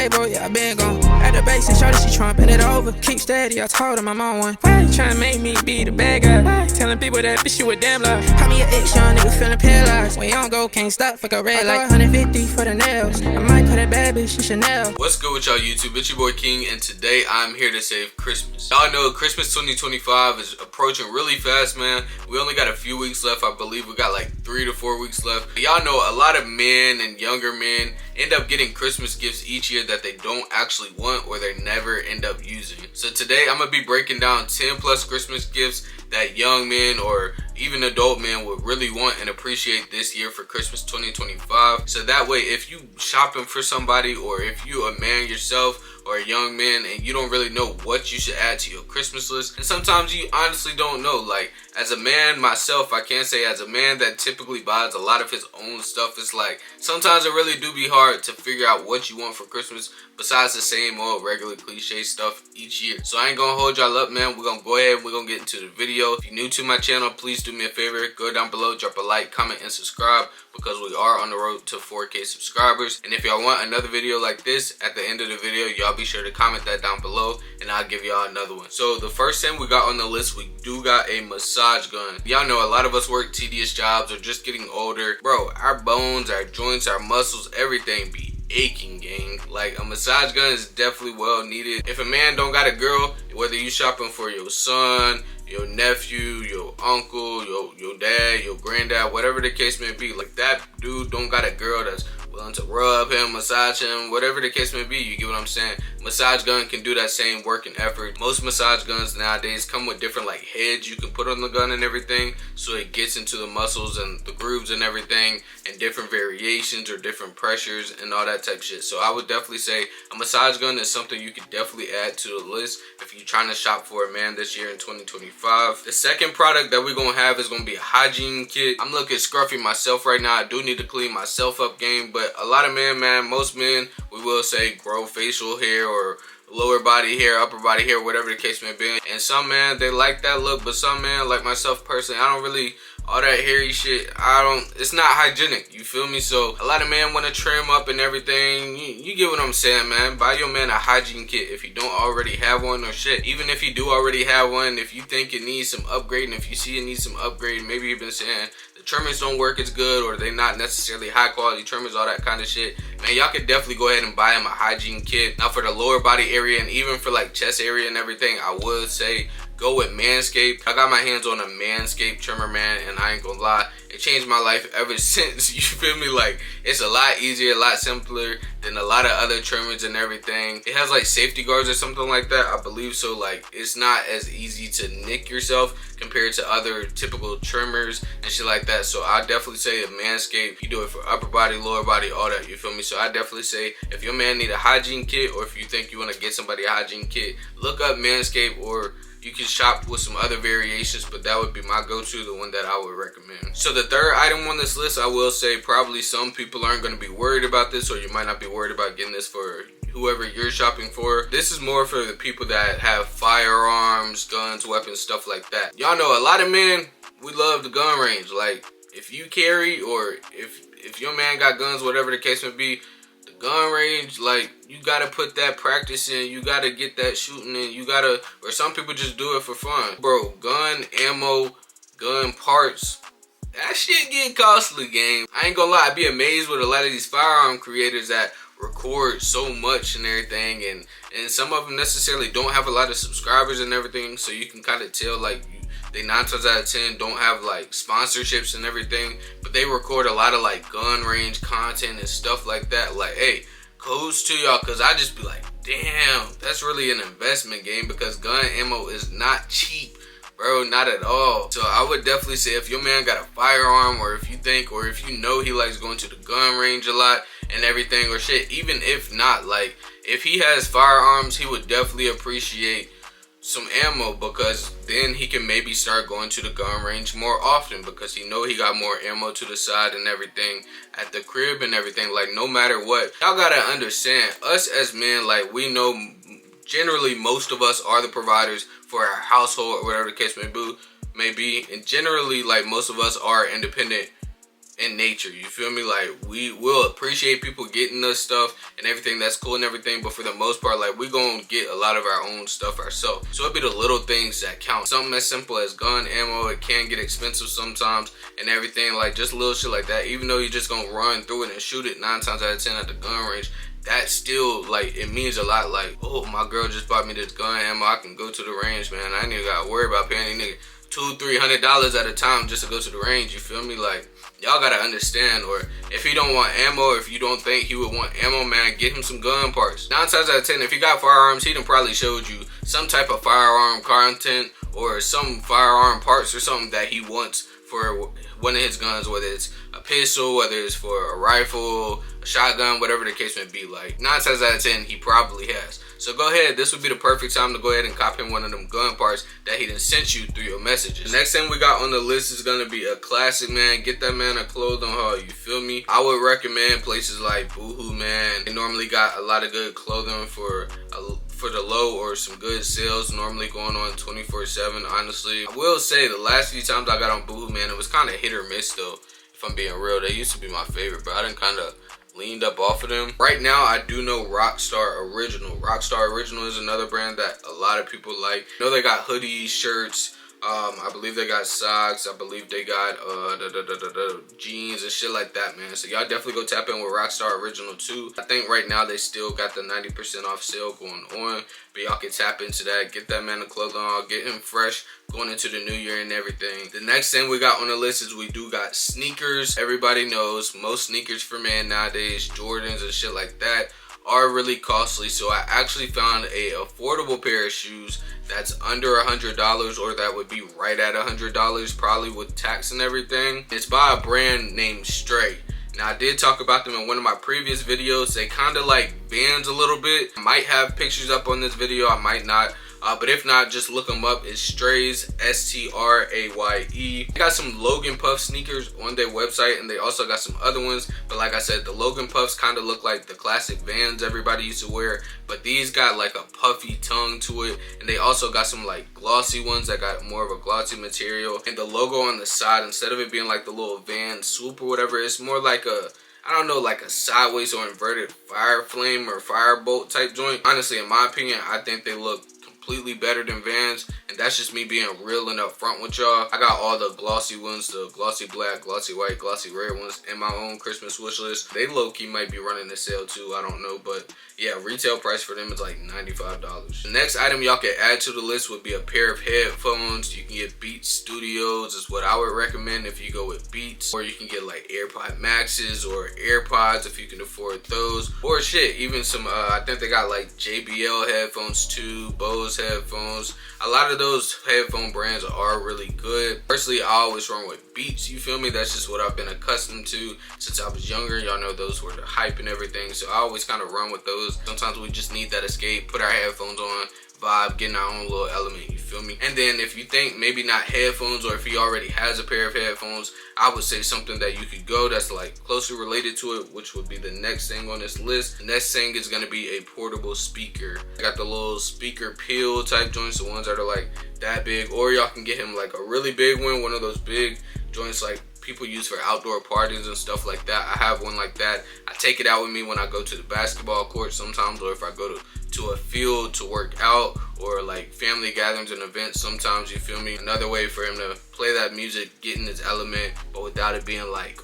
Hey bro, yeah, I been gone. At the base and shorty, she trumping it over. Keep steady, I told him I'm on one. Why you tryna make me be the bad guy? Why? Telling people that bitch you a damn lie. Call me an ex, young nigga feeling paralyzed. When you don't go, can't stop, fuck a red light. 150 for the nails. I might put that bad bitch in Chanel. What's good with y'all YouTube? It's your boy King, and today I'm here to save Christmas. Y'all know Christmas 2025 is approaching really fast, man. We only got a few weeks left. I believe we got like 3 to 4 weeks left. Y'all know a lot of men and younger men end up getting Christmas gifts each year that they don't actually want or they never end up using. So today I'm gonna be breaking down 10 plus Christmas gifts that young men or even adult men would really want and appreciate this year for Christmas 2025. So that way, if you shopping for somebody, or if you a man yourself or a young man and you don't really know what you should add to your Christmas list, and sometimes you honestly don't know, like as a man myself, I can't say as a man that typically buys a lot of his own stuff, it's like sometimes it really do be hard to figure out what you want for Christmas besides the same old regular cliche stuff each year. So I ain't gonna hold y'all up, man. We're gonna go ahead and we're gonna get into the video. If you're new to my channel, please do me a favor, go down below, drop a like, comment, and subscribe, because we are on the road to 4K subscribers. And if y'all want another video like this, at the end of the video, y'all be sure to comment that down below and I'll give y'all another one. So the first thing we got on the list, we do got a massage gun. Y'all know a lot of us work tedious jobs or just getting older. Bro, our bones, our joints, our muscles, everything be aching, gang. Like a massage gun is definitely well needed. If a man don't got a girl, whether you shopping for your son, your nephew, your uncle, your dad, your granddad, whatever the case may be, like that dude don't got a girl that's willing to rub him, massage him, whatever the case may be, you get what I'm saying? Massage gun can do that same work and effort. Most massage guns nowadays come with different like heads you can put on the gun and everything, so it gets into the muscles and the grooves and everything, and different variations or different pressures and all that type shit. So I would definitely say a massage gun is something you could definitely add to the list if you're trying to shop for a man this year in 2025. The second product that we're gonna have is gonna be a hygiene kit. I'm looking scruffy myself right now. I do need to clean myself up, game, but a lot of most men, we will say grow facial hair or lower body hair, upper body hair, whatever the case may be. And some men, they like that look, but some men, like myself personally, I don't really, all that hairy shit, it's not hygienic, you feel me? So a lot of men want to trim up and everything. You get what I'm saying, man. Buy your man a hygiene kit if you don't already have one, or shit, even if you do already have one, if you think it needs some upgrading, if you see it needs some upgrading, maybe you've been saying the trimmers don't work as good, or they not necessarily high quality trimmers, all that kind of shit, man, y'all could definitely go ahead and buy him a hygiene kit. Now for the lower body area and even for like chest area and everything, I would say go with Manscaped. I got my hands on a Manscaped trimmer, man, and I ain't gonna lie, it changed my life ever since. You feel me? Like, it's a lot easier, a lot simpler than a lot of other trimmers and everything. It has like safety guards or something like that, I believe. So like, it's not as easy to nick yourself compared to other typical trimmers and shit like that. So I definitely say a Manscaped, you do it for upper body, lower body, all that, you feel me? So I definitely say if your man need a hygiene kit, or if you think you want to get somebody a hygiene kit, look up Manscaped, or you can shop with some other variations, but that would be my go-to, the one that I would recommend. So the third item on this list, I will say probably some people aren't going to be worried about this, or you might not be worried about getting this for whoever you're shopping for. This is more for the people that have firearms, guns, weapons, stuff like that. Y'all know a lot of men, we love the gun range. Like, if you carry, or if your man got guns, whatever the case may be, gun range, like, you gotta put that practice in, you gotta get that shooting in, you gotta, or some people just do it for fun. Bro, gun ammo, gun parts, that shit get costly, gang. I ain't gonna lie, I'd be amazed with a lot of these firearm creators that record so much and everything, and some of them necessarily don't have a lot of subscribers and everything, so you can kind of tell, like, they 9 times out of 10 don't have like sponsorships and everything, but they record a lot of like gun range content and stuff like that. Like, hey, kudos to y'all, because I just be like, damn, that's really an investment, game, because gun ammo is not cheap, bro, not at all. So I would definitely say if your man got a firearm, or if you think, or if you know he likes going to the gun range a lot and everything, or shit, even if not, like, if he has firearms, he would definitely appreciate some ammo, because then he can maybe start going to the gun range more often, because he know he got more ammo to the side and everything at the crib and everything. Like, no matter what, y'all gotta understand, us as men, like, we know generally most of us are the providers for our household or whatever the case may be, and generally, like, most of us are independent in nature, you feel me? Like, we will appreciate people getting us stuff and everything, that's cool and everything, but for the most part, like, we gonna get a lot of our own stuff ourselves. So it'd be the little things that count. Something as simple as gun ammo, it can get expensive sometimes and everything, like just little shit like that. Even though you're just gonna run through it and shoot it 9 times out of 10 at the gun range, that still, like, it means a lot. Like, oh, my girl just bought me this gun ammo, I can go to the range, man. I ain't even gotta worry about paying any nigga $200-300 at a time just to go to the range, you feel me? Like, y'all gotta understand. Or if he don't want ammo, or if you don't think he would want ammo, man, get him some gun parts. 9 times out of 10, if he got firearms, he done probably showed you some type of firearm content or some firearm parts or something that he wants for one of his guns, whether it's a pistol, whether it's for a rifle, a shotgun, whatever the case may be. Like, 9 times out of 10, he probably has. So go ahead, this would be the perfect time to go ahead and cop him one of them gun parts that he done sent you through your messages. The next thing we got on the list is gonna be a classic, man. Get that man a clothing haul, you feel me? I would recommend places like Boohoo, man. They normally got a lot of good clothing for the low, or some good sales normally going on 24/7. Honestly, I will say the last few times I got on Boohoo, man, it was kind of hit or miss though, if I'm being real. They used to be my favorite, but I done kind of leaned up off of them. Right now, I do know Rockstar Original. Rockstar Original is another brand that a lot of people like. I know they got hoodies, shirts, I believe they got socks, I believe they got jeans and shit like that, man. So y'all definitely go tap in with Rockstar Original too. I think right now they still got the 90% off sale going on, but y'all can tap into that. Get that man a clothing haul, get him fresh going into the new year and everything. The next thing we got on the list is we do got sneakers. Everybody knows most sneakers for men nowadays, Jordans and shit like that, are really costly. So I actually found a affordable pair of shoes that's under $100, or that would be right at $100 probably with tax and everything. It's by a brand named Stray. Now, I did talk about them in one of my previous videos. They kind of like Vans a little bit. I might have pictures up on this video, I might not. But if not, just look them up. It's Strays, S-T-R-A-Y-E. They got some Logan Puff sneakers on their website, and they also got some other ones. But like I said, the Logan Puffs kind of look like the classic Vans everybody used to wear. But these got like a puffy tongue to it. And they also got some like glossy ones that got more of a glossy material. And the logo on the side, instead of it being like the little Van swoop or whatever, it's more like a, I don't know, like a sideways or inverted fire flame or firebolt type joint. Honestly, in my opinion, I think they look completely better than Vans, and that's just me being real and upfront with y'all. I got all the glossy ones, the glossy black, glossy white, glossy red ones in my own Christmas wish list. They low-key might be running the sale too, I don't know, but yeah, retail price for them is like $95. The next item y'all can add to the list would be a pair of headphones. You can get Beats Studios is what I would recommend if you go with Beats, or you can get like AirPod Maxes or AirPods if you can afford those, or shit, even some I think they got like JBL headphones too, Bose headphones. A lot of those headphone brands are really good. Personally, I always run with Beats, you feel me? That's just what I've been accustomed to since I was younger. Y'all know those were the hype and everything, so I always kind of run with those. Sometimes we just need that escape, put our headphones on, vibe, getting our own little element, you feel me? And then if you think maybe not headphones, or if he already has a pair of headphones, I would say something that you could go that's like closely related to it, which would be the next thing on this list. The next thing is going to be a portable speaker. I got the little speaker peel type joints, the ones that are like that big, or y'all can get him like a really big one of those big joints like people use for outdoor parties and stuff like that. I have one like that. I take it out with me when I go to the basketball court sometimes, or if I go to a field to work out, or like family gatherings and events sometimes, you feel me? Another way for him to play that music, get in his element, but without it being like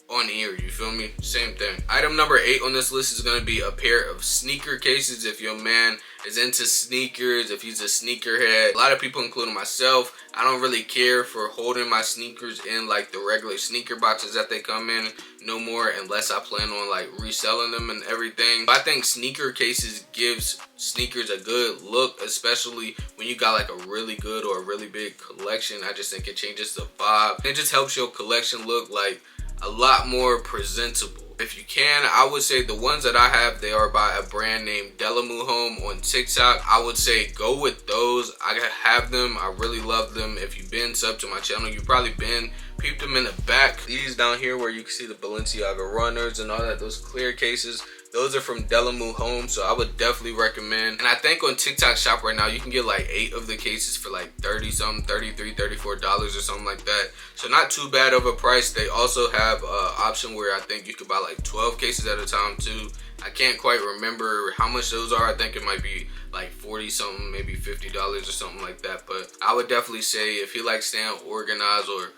on ear, you feel me? Same thing. Item number 8 on this list is going to be a pair of sneaker cases. If your man is into sneakers, if he's a sneakerhead, a lot of people, including myself, I don't really care for holding my sneakers in like the regular sneaker boxes that they come in no more, unless I plan on like reselling them and everything. But I think sneaker cases gives sneakers a good look, especially when you got like a really good or a really big collection. I just think it changes the vibe. It just helps your collection look like a lot more presentable. If you can, I would say the ones that I have, they are by a brand named Delamu Home on TikTok. I would say go with those. I have them. I really love them. If you've been sub to my channel, you've probably been peeped them in the back. These down here where you can see the Balenciaga runners and all that, those clear cases, Those are from Delamu Home, so I would definitely recommend. And I think on TikTok Shop right now, you can get like 8 of the cases for like 30 something, $33, $34 or something like that. So not too bad of a price. They also have an option where I think you could buy like 12 cases at a time too. I can't quite remember how much those are. I think it might be like 40 something, maybe $50 or something like that. But I would definitely say if you like staying organized, or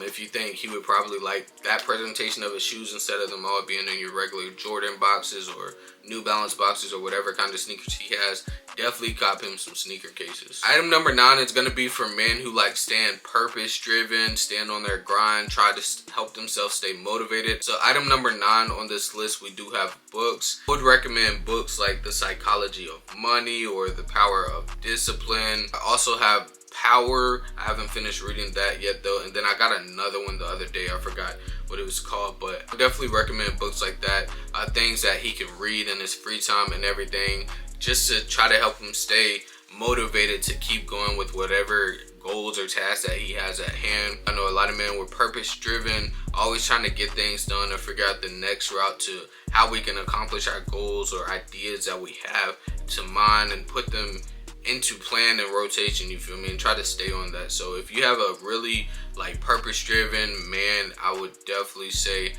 if you think he would probably like that presentation of his shoes instead of them all being in your regular Jordan boxes or New Balance boxes or whatever kind of sneakers he has, definitely cop him some sneaker cases. Item number 9 is going to be for men who like staying purpose driven, stand on their grind, try to help themselves stay motivated. So item number 9 on this list, we do have books. I would recommend books like The Psychology of Money or The Power of Discipline. I also have Power. I haven't finished reading that yet though, and then I got another one the other day. I forgot what it was called, but I definitely recommend books like that, things that he can read in his free time and everything, just to try to help him stay motivated to keep going with whatever goals or tasks that he has at hand. I know a lot of men were purpose driven, always trying to get things done and figure out the next route to how we can accomplish our goals or ideas that we have to mind and put them into plan and rotation, you feel me, and try to stay on that. So if you have a really like purpose driven man, I would definitely say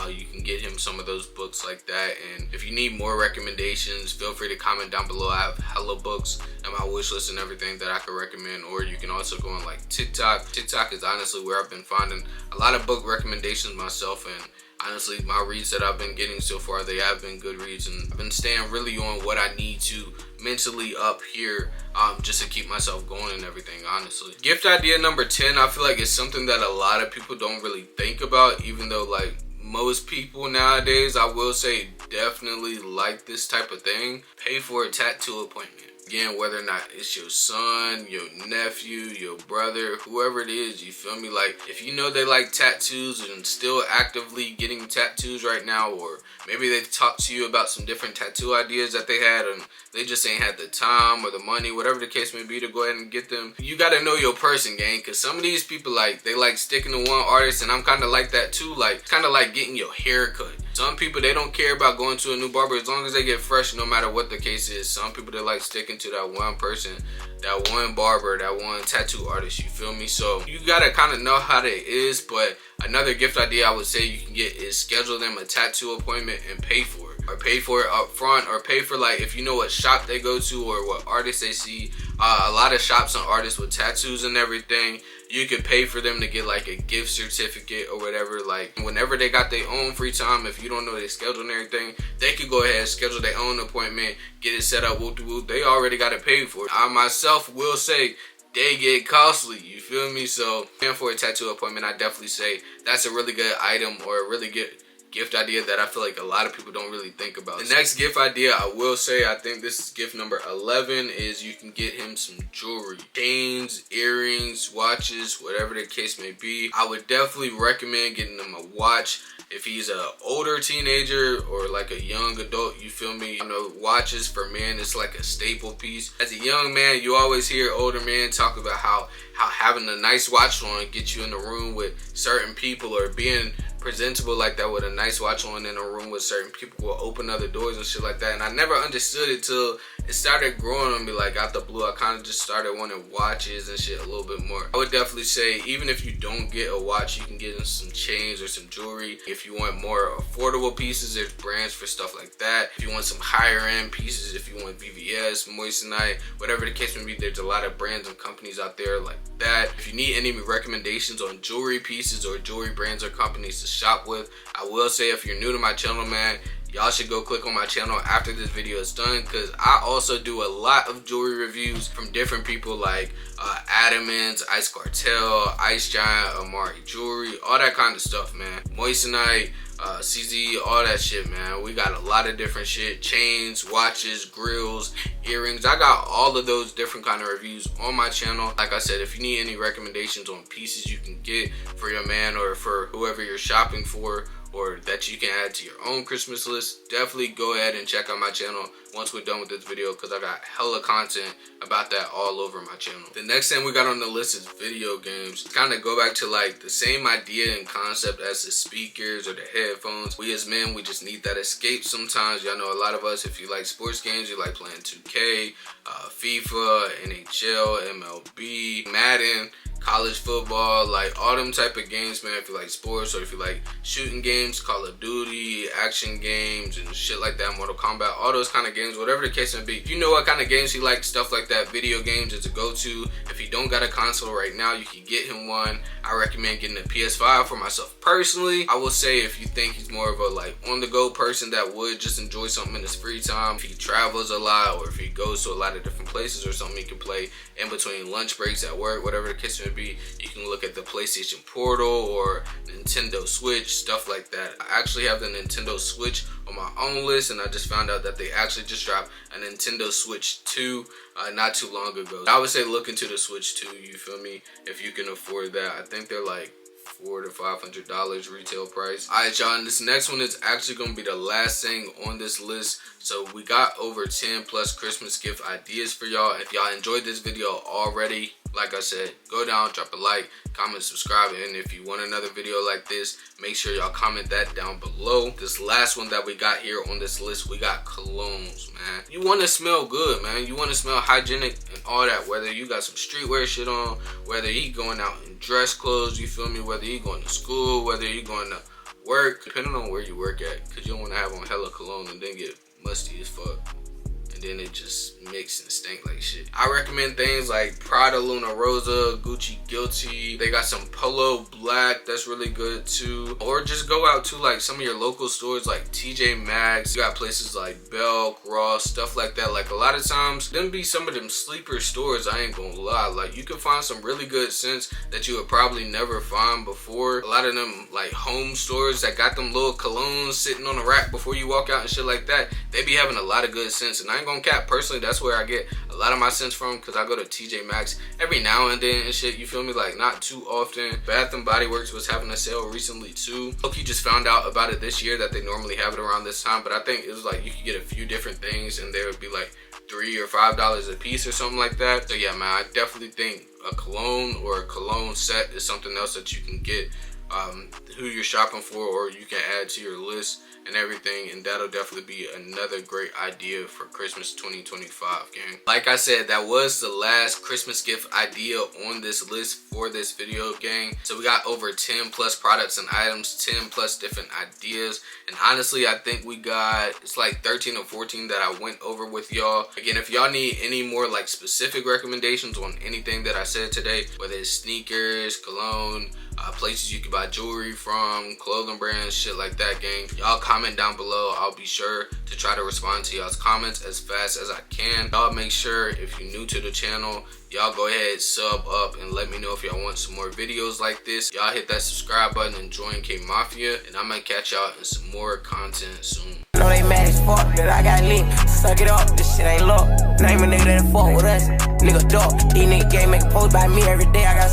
you can get him some of those books like that. And if you need more recommendations, feel free to comment down below. I have hella books and my wish list and everything that I could recommend. Or you can also go on like TikTok. TikTok is honestly where I've been finding a lot of book recommendations myself, and honestly my reads that I've been getting so far, they have been good reads, and I've been staying really on what I need to mentally up here just to keep myself going and everything, honestly. Gift idea number 10, I feel like it's something that a lot of people don't really think about, even though like most people nowadays, I will say, definitely like this type of thing. Pay for a tattoo appointment. Again, whether or not it's your son, your nephew, your brother, whoever it is, you feel me? Like, if you know they like tattoos and still actively getting tattoos right now, or maybe they talked to you about some different tattoo ideas that they had and they just ain't had the time or the money, whatever the case may be, to go ahead and get them. You gotta know your person, gang, because some of these people, like, they like sticking to one artist, and I'm kind of like that too. Like, kind of like getting your hair cut. Some people, they don't care about going to a new barber as long as they get fresh, no matter what the case is. Some people, they like sticking to that one person, that one barber, that one tattoo artist, you feel me? So you gotta kind of know how that is. But another gift idea I would say you can get is schedule them a tattoo appointment and pay for it, or pay for it up front, or pay for, like, if you know what shop they go to or what artists they see. A lot of shops and artists with tattoos and everything, you could pay for them to get like a gift certificate or whatever. Like, whenever they got their own free time, if you don't know their schedule and everything, they could go ahead and schedule their own appointment, get it set up, whoop-de-whoop. They already got it paid for. I myself will say they get costly, you feel me? So paying for a tattoo appointment, I definitely say that's a really good item, or a really good gift idea that I feel like a lot of people don't really think about. The next gift idea, I will say, I think this is gift number 11, is you can get him some jewelry. Chains, earrings, watches, whatever the case may be. I would definitely recommend getting him a watch. If he's an older teenager or like a young adult, you feel me? I know watches for men, it's like a staple piece. As a young man, you always hear older men talk about how having a nice watch on gets you in the room with certain people, or being presentable like that with a nice watch on in a room with certain people will open other doors and shit like that. And I never understood it till it started growing on me, like out the blue. I kind of just started wanting watches and shit a little bit more. I would definitely say, even if you don't get a watch, you can get some chains or some jewelry. If you want more affordable pieces, there's brands for stuff like that. If you want some higher end pieces, if you want VVS, Moissanite, whatever the case may be, there's a lot of brands and companies out there like that. If you need any recommendations on jewelry pieces or jewelry brands or companies to shop with, I will say, if you're new to my channel, man, y'all should go click on my channel after this video is done, because I also do a lot of jewelry reviews from different people like Adamants, Ice Cartel, Ice Giant, Amari Jewelry, all that kind of stuff, man. Moissanite, CZ, all that shit, man. We got a lot of different shit. Chains, watches, grills, earrings. I got all of those different kind of reviews on my channel. Like I said, if you need any recommendations on pieces you can get for your man or for whoever you're shopping for, or that you can add to your own Christmas list, definitely go ahead and check out my channel once we're done with this video, because I got hella content about that all over my channel. The next thing we got on the list is video games. Kind of go back to like the same idea and concept as the speakers or the headphones. We as men, we just need that escape sometimes. Y'all know a lot of us, if you like sports games, you like playing 2K, FIFA, NHL, MLB, Madden, college football, like all them type of games, man. If you like sports, or if you like shooting games, Call of Duty, action games and shit like that, Mortal Kombat, all those kind of games, whatever the case may be. If you know what kind of games he likes, stuff like that, video games is a go-to. If you don't got a console right now, you can get him one. I recommend getting a PS5 for myself personally. I will say if you think he's more of a like on-the-go person that would just enjoy something in his free time, if he travels a lot or if he goes to a lot of different places or something, he can play in between lunch breaks at work, whatever the case may be. You can look at the PlayStation Portal or Nintendo Switch, stuff like that. I actually have the Nintendo Switch on my own list, and I just found out that they actually just dropped a Nintendo Switch 2 not too long ago. I would say look into the Switch 2, you feel me, if you can afford that. I think they're like $400 to $500 retail price. Alright y'all, and this next one is actually going to be the last thing on this list. So we got over 10 plus Christmas gift ideas for y'all. If y'all enjoyed this video already, like I said, go down, drop a like, comment, subscribe, and if you want another video like this, make sure y'all comment that down below. This last one that we got here on this list, we got colognes, man. You want to smell good, man. You want to smell hygienic and all that, whether you got some streetwear shit on, whether you going out in dress clothes, you feel me, whether you going to school, whether you going to work, depending on where you work at, because you don't want to have on hella cologne and then get musty as fuck, and then it just mix and stink like shit. I recommend things like Prada Luna Rosa, Gucci Guilty. They got some Polo Black that's really good too. Or just go out to like some of your local stores like TJ Maxx. You got places like Belk, Ross, stuff like that. Like a lot of times, them be some of them sleeper stores, I ain't gonna lie. Like you can find some really good scents that you would probably never find before. A lot of them like home stores that got them little colognes sitting on a rack before you walk out and shit like that, they be having a lot of good scents. And I ain't gonna cap, personally, that's where I get a lot of my scents from, because I go to TJ Maxx every now and then and shit, you feel me, like not too often. Bath and Body Works was having a sale recently too. NOKE just found out about it this year that they normally have it around this time, but I think it was like you could get a few different things and they would be like $3 or $5 a piece or something like that. So yeah, man, I definitely think a cologne or a cologne set is something else that you can get, who you're shopping for, or you can add to your list and everything, and that'll definitely be another great idea for Christmas 2025, gang. Like I said, that was the last Christmas gift idea on this list for this video, gang. So we got over 10 plus products and items, 10 plus different ideas, and honestly I think we got, it's like 13 or 14 that I went over with y'all. Again, if y'all need any more like specific recommendations on anything that I said today, whether it's sneakers, cologne, places you can buy jewelry from, clothing brands, shit like that, gang, y'all comment down below. I'll be sure to try to respond to y'all's comments as fast as I can. Y'all make sure, if you're new to the channel, y'all go ahead, sub up, and let me know if y'all want some more videos like this. Y'all hit that subscribe button and join K Mafia, and I might catch y'all in some more content soon. I know they mad as fuck that I got lit. Suck it up, this shit ain't luck. Name a nigga that fuck with us. Nigga dog. These niggas game make a post by me every day. I got